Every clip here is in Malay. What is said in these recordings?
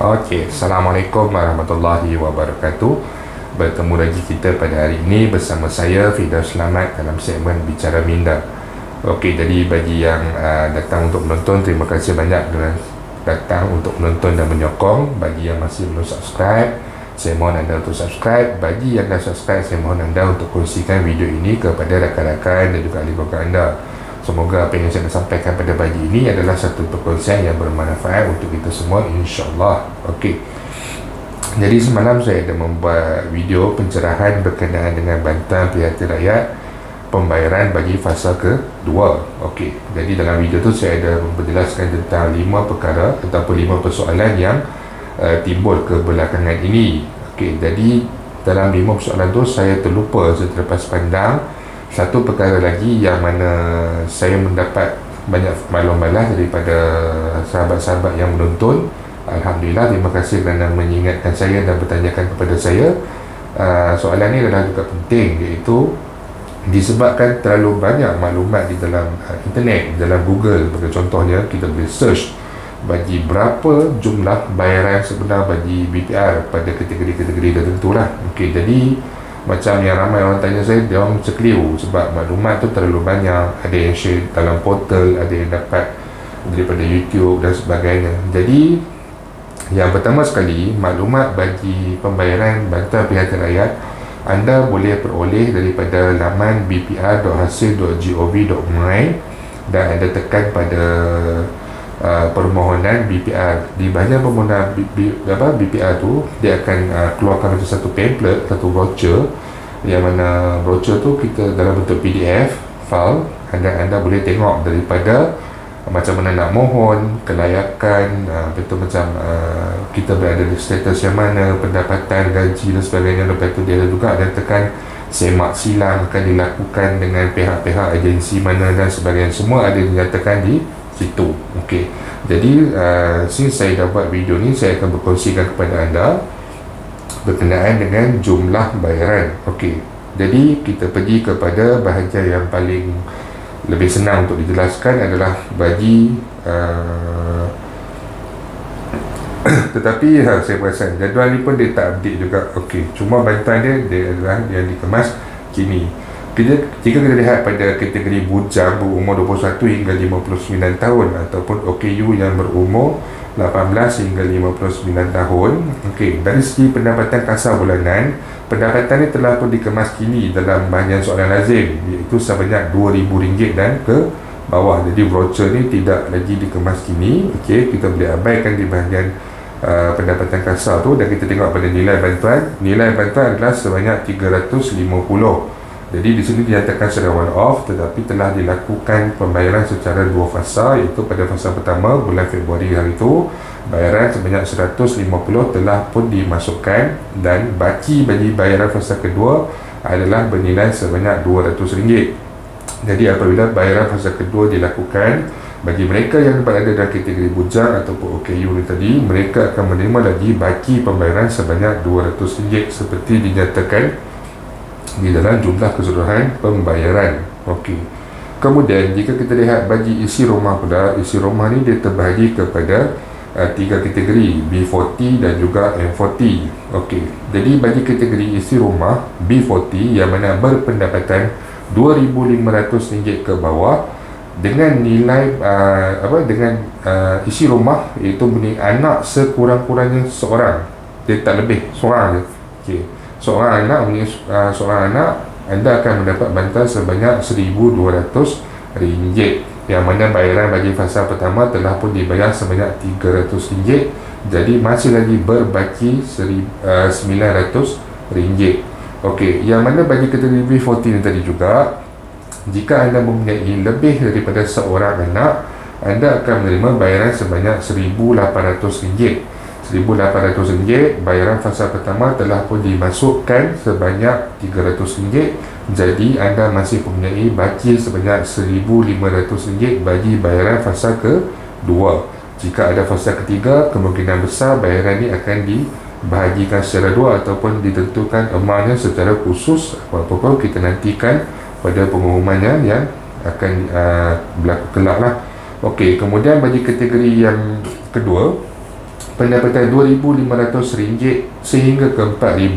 Okey, Assalamualaikum warahmatullahi wabarakatuh. Bertemu lagi kita pada hari ini bersama saya Firdaus Selamat dalam segmen Bicara Minda. Okey, jadi bagi yang datang untuk menonton, terima kasih banyak kerana datang untuk menonton dan menyokong. Bagi yang masih belum subscribe, saya mohon anda untuk subscribe. Bagi yang dah subscribe, saya mohon anda untuk kongsikan video ini kepada rakan-rakan dan juga ahli keluarga anda. Semoga apa yang saya nak sampaikan pada pagi ini adalah satu perkongsian yang bermanfaat untuk kita semua, insya-Allah. Okey. Jadi semalam saya ada membuat video pencerahan berkenaan dengan bantuan pihak rakyat pembayaran bagi fasa kedua. Okey. Jadi dalam video tu saya ada menjelaskan tentang 5 perkara ataupun 5 persoalan yang timbul kebelakangan ini. Okey. Jadi dalam 5 persoalan tu saya terlupa, saya terlepas pandang satu perkara lagi yang mana saya mendapat banyak maklum daripada sahabat-sahabat yang menonton. Alhamdulillah, terima kasih kerana mengingatkan saya dan bertanyakan kepada saya. Soalan ini adalah juga penting, iaitu disebabkan terlalu banyak maklumat di dalam internet, di dalam Google. Bagi contohnya, kita boleh search bagi berapa jumlah bayaran sebenar bagi BPR pada kategori-kategori tertentu lah. Okey, jadi macam yang ramai orang tanya saya, dia orang macam keliru sebab maklumat tu terlalu banyak. Ada yang share dalam portal, ada yang dapat daripada YouTube dan sebagainya. Jadi yang pertama sekali, maklumat bagi pembayaran bantuan pihak rakyat anda boleh peroleh daripada laman bpr.hasil.gov.my dan anda tekan pada permohonan BPR. Di bahagian permohonan BPR tu, dia akan keluarkan satu template, satu brochure, yang mana brochure tu kita dalam bentuk PDF file. Anda boleh tengok daripada macam mana nak mohon, kelayakan, betul macam kita berada di status yang mana, pendapatan, gaji dan sebagainya. Lepas tu dia juga ada tekan semak silang akan dilakukan dengan pihak-pihak agensi mana dan sebagainya. Semua ada dinyatakan di situ. Okey. Jadi since saya dah buat video ni, saya akan berkongsikan kepada anda berkenaan dengan jumlah bayaran. Okey. Jadi kita pergi kepada bahagian yang paling lebih senang untuk dijelaskan adalah bagi tetapi saya perasan jadual ni pun dia tak update juga. Okey, cuma bantuan dia adalah yang dikemas kini. Jika kita lihat pada kategori bujang berumur 21 hingga 59 tahun ataupun OKU yang berumur 18 hingga 59 tahun. Okey, dari segi pendapatan kasar bulanan, pendapatan ini telah pun dikemas kini dalam bahagian soalan lazim, iaitu sebanyak RM2,000 dan ke bawah. Jadi brochure ni tidak lagi dikemas kini. Okey, kita boleh abaikan di bahagian pendapatan kasar tu dan kita tengok pada nilai bantuan. Nilai bantuan adalah sebanyak 350. Jadi di sini dinyatakan secara one off, tetapi telah dilakukan pembayaran secara 2 fasa, iaitu pada fasa pertama bulan Februari hari itu bayaran sebanyak 150 telah pun dimasukkan dan baki bagi bayaran fasa kedua adalah bernilai sebanyak RM200. Jadi apabila bayaran fasa kedua dilakukan, bagi mereka yang berada dalam kategori bujang ataupun OKU tadi, mereka akan menerima lagi baki pembayaran sebanyak RM200 seperti dinyatakan di dalam jumlah keseluruhan pembayaran. Okey. Kemudian jika kita lihat bagi isi rumah pula, isi rumah ni dia terbahagi kepada 3 kategori, B40 dan juga M40. Okey. Jadi bagi kategori isi rumah B40 yang mana berpendapatan RM2,500 ke bawah dengan nilai dengan isi rumah iaitu bunyi anak sekurang-kurangnya seorang. Dia tak lebih, seorang je. Okey. Seorang anak seorang anak, anda akan mendapat bantuan sebanyak RM1,200, yang mana bayaran bagi fasa pertama telah pun dibayar sebanyak RM300. Jadi masih lagi berbaki RM900. Okey, yang mana bagi kategori B40 ni tadi juga, jika anda mempunyai lebih daripada seorang anak, anda akan menerima bayaran sebanyak RM1,800. RM1,800 bayaran fasa pertama telah pun dimasukkan sebanyak RM300. Jadi anda masih mempunyai baki sebanyak RM1,500 bagi bayaran fasa kedua. Jika ada fasa ketiga, kemungkinan besar bayaran ini akan dibahagikan secara 2 ataupun ditentukan amountnya secara khusus. Apa-apa kita nantikan pada pengumumannya yang akan berlaku kelak lah. Okey, kemudian bagi kategori yang kedua, pendapatan RM2,500 sehingga ke RM4,000,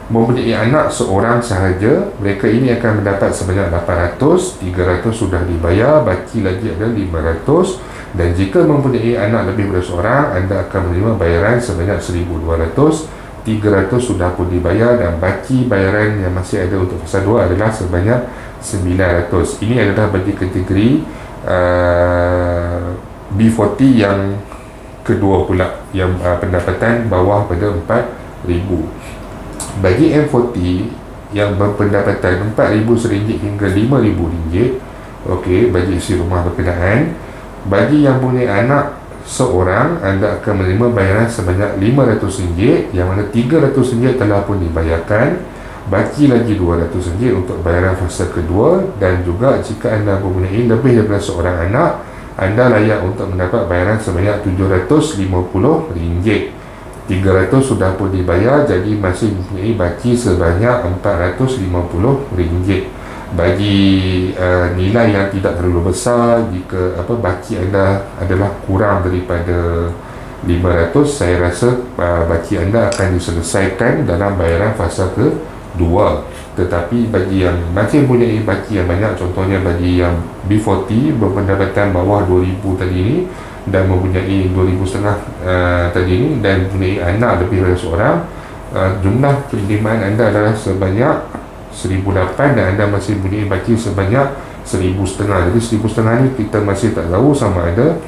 mempunyai anak seorang sahaja, mereka ini akan mendapat sebanyak 800, 300 sudah dibayar, baki lagi ada 500. Dan jika mempunyai anak lebih dari seorang, anda akan menerima bayaran sebanyak 1,200, 300 sudah pun dibayar, dan baki bayaran yang masih ada untuk fasa 2 adalah sebanyak 900. Ini adalah bagi kategori B40 yang kedua pula, yang pendapatan bawah pada RM4,000. Bagi M40 yang berpendapatan RM4,000 hingga RM5,000, okey, bagi isi rumah berkenaan, bagi yang punya anak seorang, anda akan menerima bayaran sebanyak RM500, yang mana RM300 telah pun dibayarkan, baki lagi RM200 untuk bayaran fasa kedua. Dan juga jika anda mempunyai lebih daripada seorang anak, anda layak untuk mendapat bayaran sebanyak RM750. 300 sudah pun dibayar, jadi masih mempunyai baki sebanyak RM450. Bagi nilai yang tidak terlalu besar, jika baki anda adalah kurang daripada 500, saya rasa baki anda akan diselesaikan dalam bayaran fasa kedua. Tetapi bagi yang masih mempunyai baki yang banyak, contohnya bagi yang B40 berpendapatan bawah 2,000 tadi ini, dan mempunyai 2,500 tadi ini, dan mempunyai anak lebih dari seorang, jumlah penerimaan anda adalah sebanyak 1,800, dan anda masih mempunyai baki sebanyak 1,500. Jadi 1,500 ni kita masih tak tahu sama ada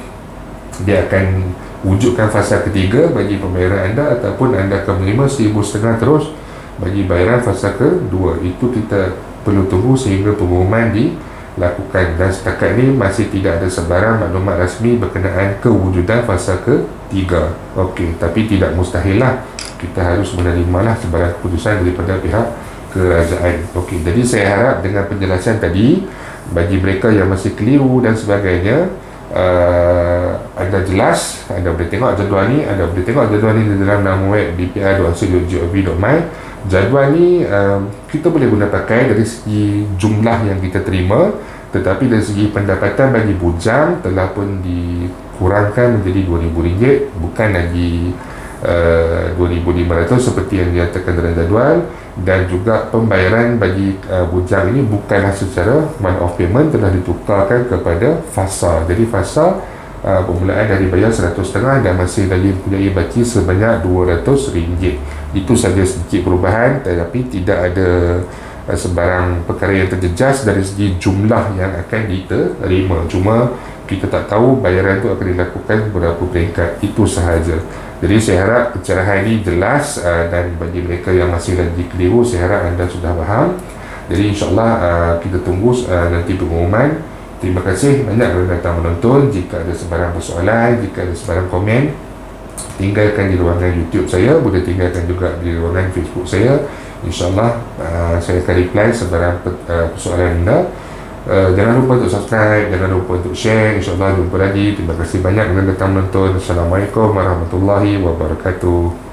dia akan wujudkan fasa ketiga bagi pembayaran anda, ataupun anda akan menerima 1,500 terus bagi bayaran fasa kedua. Itu kita perlu tunggu sehingga pengumuman dilakukan, dan setakat ini masih tidak ada sebarang maklumat rasmi berkenaan kewujudan fasa ketiga. Okey, tapi tidak mustahil lah, kita harus menerimalah sebarang keputusan daripada pihak kerajaan. Okey, jadi saya harap dengan penjelasan tadi, bagi mereka yang masih keliru dan sebagainya, anda jelas, anda boleh tengok jadual ni, anda boleh tengok jadual ni di dalam laman web bpr.co.gov.my. Jadual ni kita boleh guna pakai dari segi jumlah yang kita terima, tetapi dari segi pendapatan bagi bujang telah pun dikurangkan menjadi RM2,000, bukan lagi RM2,500 seperti yang dinyatakan dalam jadual. Dan juga pembayaran bagi bujang ini bukanlah secara month of payment, telah ditukarkan kepada fasa. Jadi fasa permulaan dah dibayar 100.5 dan masih lagi mempunyai baki sebanyak RM200. Itu saja sedikit perubahan, tetapi tidak ada sebarang perkara yang terjejas dari segi jumlah yang akan diterima. Cuma kita tak tahu bayaran itu akan dilakukan berapa peringkat, itu sahaja. Jadi saya harap pencerahan ini jelas, dan bagi mereka yang masih lagi keliru, saya harap anda sudah faham. Jadi insyaAllah kita tunggu nanti pengumuman. Terima kasih banyak kerana datang menonton. Jika ada sebarang persoalan, jika ada sebarang komen, tinggalkan di ruangan YouTube saya, boleh tinggalkan juga di ruangan Facebook saya. InsyaAllah saya akan reply sebarang persoalan anda. Jangan lupa untuk subscribe, jangan lupa untuk share. InsyaAllah jumpa lagi. Terima kasih banyak kerana datang menonton. Assalamualaikum warahmatullahi wabarakatuh.